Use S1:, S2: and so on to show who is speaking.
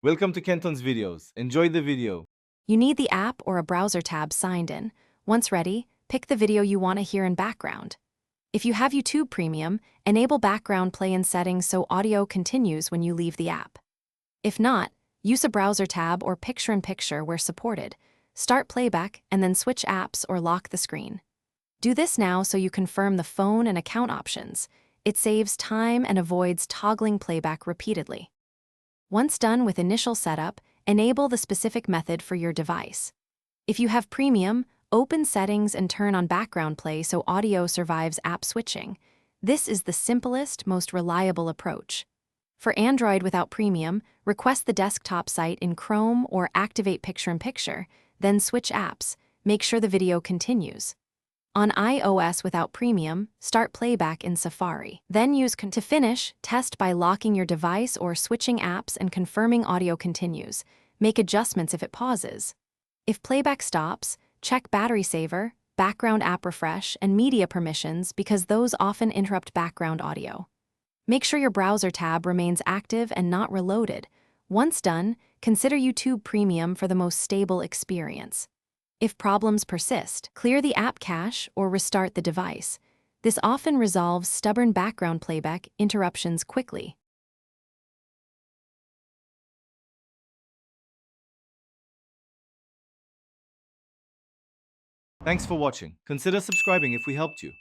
S1: Welcome to Kenton's videos. Enjoy the video.
S2: You need the app or a browser tab signed in. Once ready, pick the video you want to hear in background. If you have YouTube Premium, enable background play in settings so audio continues when you leave the app. If not, use a browser tab or picture-in-picture where supported. Start playback and then switch apps or lock the screen. Do this now so you confirm the phone and account options. It saves time and avoids toggling playback repeatedly. Once done with initial setup, enable the specific method for your device. If you have Premium, open Settings and turn on background play so audio survives app switching. This is the simplest, most reliable approach. For Android without Premium, request the desktop site in Chrome or activate picture-in-picture, then switch apps. Make sure the video continues. On iOS without Premium, start playback in Safari. Then to finish, test by locking your device or switching apps and confirming audio continues. Make adjustments if it pauses. If playback stops, check battery saver, background app refresh, and media permissions because those often interrupt background audio. Make sure your browser tab remains active and not reloaded. Once done, consider YouTube Premium for the most stable experience. If problems persist, clear the app cache or restart the device. This often resolves stubborn background playback interruptions quickly.
S1: Thanks for watching. Consider subscribing if we helped you.